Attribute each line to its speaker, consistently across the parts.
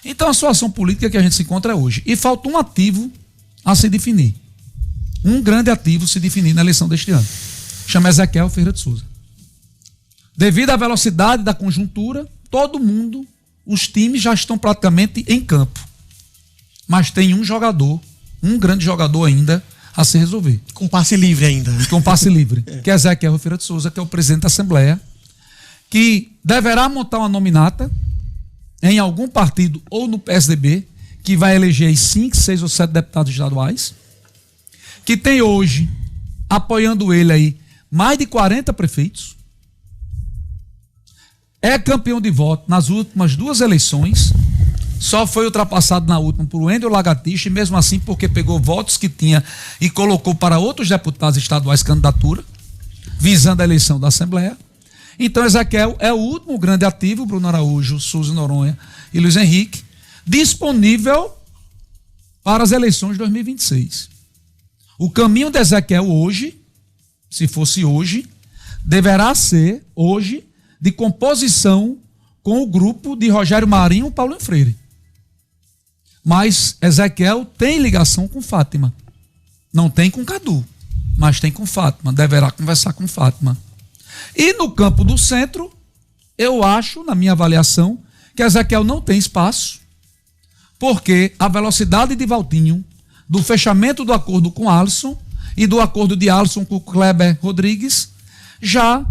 Speaker 1: Então a situação política que a gente se encontra é hoje. E falta um ativo a se definir. Um grande ativo se definir na eleição deste ano. Chama Ezequiel Ferreira de Souza. Devido à velocidade da conjuntura, todo mundo, os times já estão praticamente em campo. Mas tem um jogador, um grande jogador ainda a se resolver.
Speaker 2: Com passe livre ainda.
Speaker 1: Com passe livre. Que é Ezequiel Ferreira de Souza, que é o presidente da Assembleia, que deverá montar uma nominata em algum partido ou no PSDB, que vai eleger aí 5, 6 ou 7 deputados estaduais, que tem hoje, apoiando ele aí, mais de 40 prefeitos, é campeão de voto nas últimas 2 eleições, só foi ultrapassado na última por Wendel Lagartixa, e mesmo assim porque pegou votos que tinha e colocou para outros deputados estaduais candidatura, visando a eleição da Assembleia. Então Ezequiel é o último grande ativo, Bruno Araújo, Suzy Noronha e Luiz Henrique, disponível para as eleições de 2026. O caminho de Ezequiel hoje, se fosse hoje, deverá ser hoje de composição com o grupo de Rogério Marinho e Paulo Freire. Mas Ezequiel tem ligação com Fátima. Não tem com Cadu, mas tem com Fátima. Deverá conversar com Fátima. E no campo do centro, eu acho, na minha avaliação, que Ezequiel não tem espaço, porque a velocidade de Valtinho, do fechamento do acordo com Alisson e do acordo de Alisson com Kleber Rodrigues, já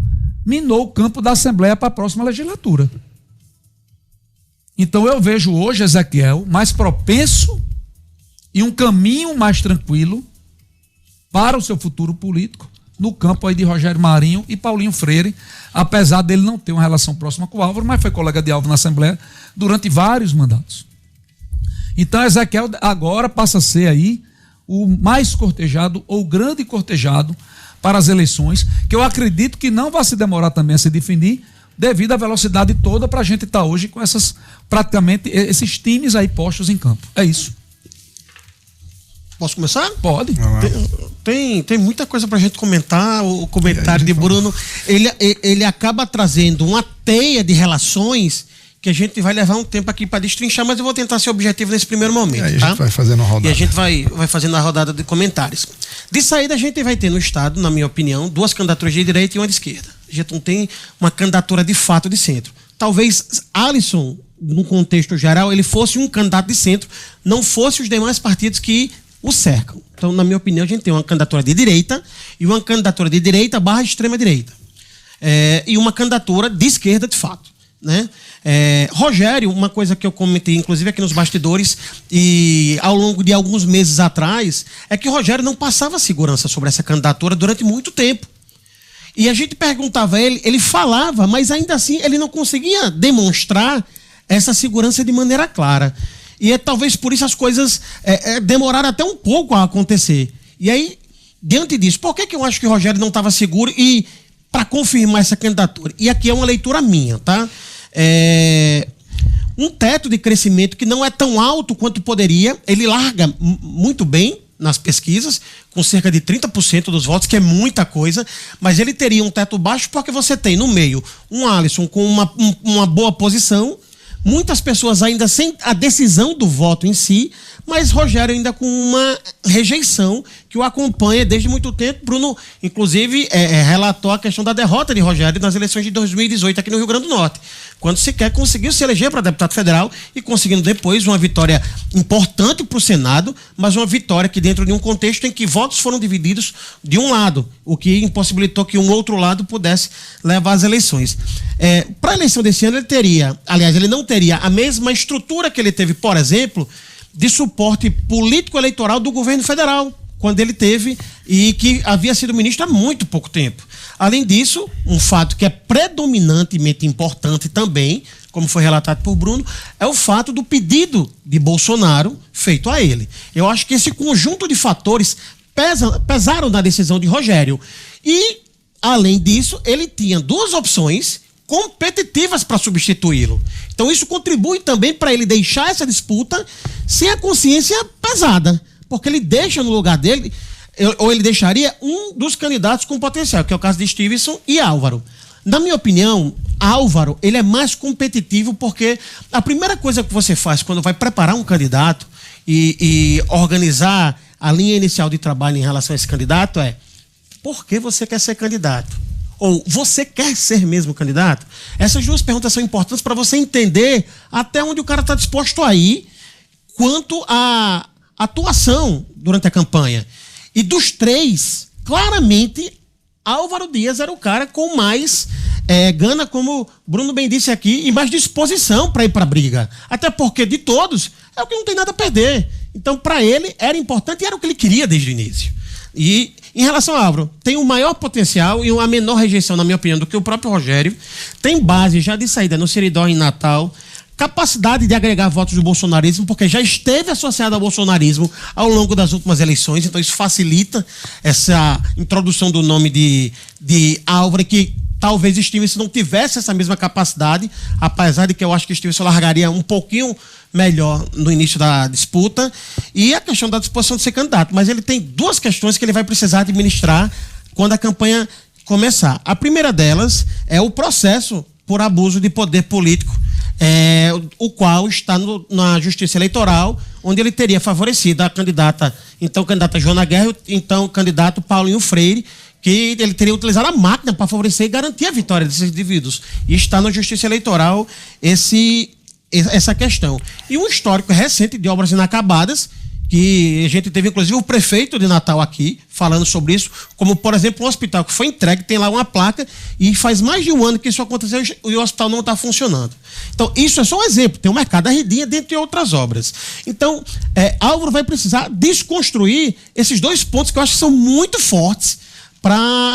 Speaker 1: minou o campo da Assembleia para a próxima legislatura. Então eu vejo hoje Ezequiel mais propenso e um caminho mais tranquilo para o seu futuro político no campo aí de Rogério Marinho e Paulinho Freire, apesar dele não ter uma relação próxima com o Álvaro, mas foi colega de Álvaro na Assembleia durante vários mandatos. Então Ezequiel agora passa a ser aí o mais cortejado ou grande cortejado para as eleições, que eu acredito que não vai se demorar também a se definir, devido à velocidade toda para a gente estar hoje com praticamente esses times aí postos em campo. É isso.
Speaker 2: Posso começar?
Speaker 1: Pode.
Speaker 2: Tem muita coisa pra gente comentar. O comentário de Bruno, ele acaba trazendo uma teia de relações que a gente vai levar um tempo aqui para destrinchar, mas eu vou tentar ser objetivo nesse primeiro momento.
Speaker 3: E aí a gente vai fazendo a rodada.
Speaker 2: E a gente vai fazendo a rodada de comentários. De saída, a gente vai ter no Estado, na minha opinião, 2 candidaturas de direita e uma de esquerda. A gente não tem uma candidatura de fato de centro. Talvez Alisson, no contexto geral, ele fosse um candidato de centro, não fosse os demais partidos que o cercam. Então, na minha opinião, a gente tem uma candidatura de direita e uma candidatura de direita / extrema-direita. E uma candidatura de esquerda, de fato. Né? Rogério, uma coisa que eu comentei, inclusive aqui nos bastidores, e ao longo de alguns meses atrás, é que Rogério não passava segurança sobre essa candidatura durante muito tempo. E a gente perguntava a ele, ele falava, mas ainda assim ele não conseguia demonstrar essa segurança de maneira clara. E talvez por isso as coisas demoraram até um pouco a acontecer. E aí, diante disso, por que eu acho que o Rogério não estava seguro e para confirmar essa candidatura? E aqui é uma leitura minha, tá? Um teto de crescimento que não é tão alto quanto poderia, ele larga muito bem nas pesquisas, com cerca de 30% dos votos, que é muita coisa, mas ele teria um teto baixo porque você tem no meio um Alisson com uma boa posição, muitas pessoas ainda sem a decisão do voto em si, mas Rogério ainda com uma rejeição que o acompanha desde muito tempo. Bruno, inclusive, relatou a questão da derrota de Rogério nas eleições de 2018 aqui no Rio Grande do Norte, quando sequer conseguiu se eleger para deputado federal e conseguindo depois uma vitória importante para o Senado, mas uma vitória que dentro de um contexto em que votos foram divididos de um lado, o que impossibilitou que um outro lado pudesse levar as eleições. Para a eleição desse ano ele não teria a mesma estrutura que ele teve, por exemplo, de suporte político-eleitoral do governo federal, quando ele teve e que havia sido ministro há muito pouco tempo. Além disso, um fato que é predominantemente importante também, como foi relatado por Bruno, é o fato do pedido de Bolsonaro feito a ele. Eu acho que esse conjunto de fatores pesaram na decisão de Rogério. E, além disso, ele tinha 2 opções competitivas para substituí-lo. Então isso contribui também para ele deixar essa disputa sem a consciência pesada, porque ele deixa no lugar dele, ou ele deixaria um dos candidatos com potencial, que é o caso de Stevenson e Álvaro. Na minha opinião, Álvaro, ele é mais competitivo porque a primeira coisa que você faz quando vai preparar um candidato e organizar a linha inicial de trabalho em relação a esse candidato é: por que você quer ser candidato? Ou você quer ser mesmo candidato? Essas duas perguntas são importantes para você entender até onde o cara está disposto a ir quanto à atuação durante a campanha. E dos três, claramente, Álvaro Dias era o cara com mais gana, como Bruno bem disse aqui, e mais disposição para ir para a briga. Até porque, de todos, é o que não tem nada a perder. Então, para ele, era importante e era o que ele queria desde o início. E, em relação a Álvaro, tem o maior potencial e uma menor rejeição, na minha opinião, do que o próprio Rogério. Tem base já de saída no Seridó, em Natal. Capacidade de agregar votos do bolsonarismo, porque já esteve associado ao bolsonarismo ao longo das últimas eleições, então isso facilita essa introdução do nome de Álvaro, que talvez Stevenson não tivesse essa mesma capacidade, apesar de que eu acho que Stevenson largaria um pouquinho melhor no início da disputa, e a questão da disposição de ser candidato. Mas ele tem duas questões que ele vai precisar administrar quando a campanha começar. A primeira delas é o processo por abuso de poder político, o qual está na Justiça Eleitoral, onde ele teria favorecido a candidata Joana Guerra, então candidato Paulinho Freire, que ele teria utilizado a máquina para favorecer e garantir a vitória desses indivíduos. E está na Justiça Eleitoral essa questão. E um histórico recente de obras inacabadas, que a gente teve inclusive o prefeito de Natal aqui falando sobre isso, como por exemplo um hospital que foi entregue, tem lá uma placa e faz mais de um ano que isso aconteceu e o hospital não está funcionando. Então isso é só um exemplo, tem o Mercado da Redinha dentre outras obras. Então Álvaro vai precisar desconstruir esses dois pontos que eu acho que são muito fortes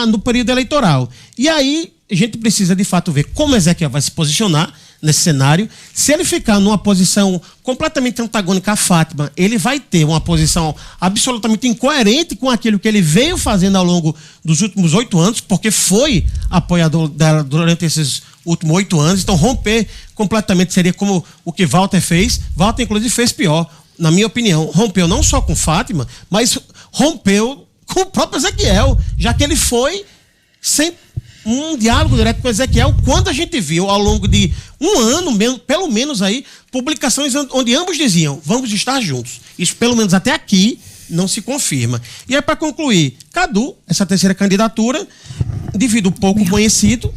Speaker 2: no período eleitoral. E aí a gente precisa de fato ver como Ezequiel vai se posicionar nesse cenário. Se ele ficar numa posição completamente antagônica a Fátima, ele vai ter uma posição absolutamente incoerente com aquilo que ele veio fazendo ao longo dos últimos 8 anos, porque foi apoiador dela durante esses últimos 8 anos. Então romper completamente seria como o que Walter fez. Walter inclusive fez pior, na minha opinião. Rompeu não só com Fátima, mas rompeu com o próprio Ezequiel, já que ele foi sem um diálogo direto com o Ezequiel, quando a gente viu ao longo de um ano, pelo menos aí, publicações onde ambos diziam, vamos estar juntos. Isso, pelo menos até aqui, não se confirma. E aí, para concluir, Cadu, essa terceira candidatura, indivíduo pouco conhecido,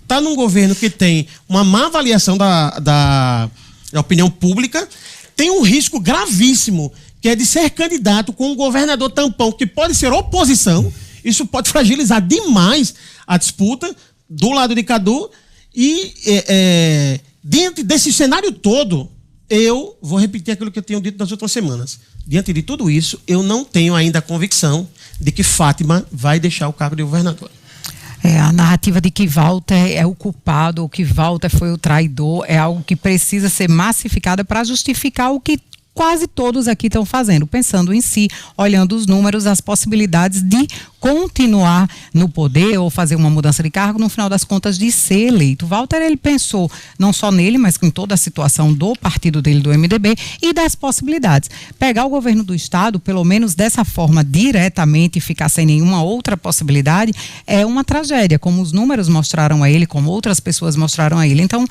Speaker 2: está num governo que tem uma má avaliação da opinião pública, tem um risco gravíssimo, que é de ser candidato com um governador tampão, que pode ser oposição. Isso pode fragilizar demais a disputa do lado de Cadu. E dentro desse cenário todo, eu vou repetir aquilo que eu tenho dito nas últimas semanas. Diante de tudo isso, eu não tenho ainda a convicção de que Fátima vai deixar o cargo de governadora.
Speaker 3: A narrativa de que Walter é o culpado, ou que Walter foi o traidor, é algo que precisa ser massificado para justificar o que quase todos aqui estão fazendo, pensando em si, olhando os números, as possibilidades de continuar no poder ou fazer uma mudança de cargo, no final das contas, de ser eleito. Walter, ele pensou não só nele, mas com toda a situação do partido dele, do MDB, e das possibilidades. Pegar o governo do estado, pelo menos dessa forma, diretamente, e ficar sem nenhuma outra possibilidade, é uma tragédia, como os números mostraram a ele, como outras pessoas mostraram a ele. Então,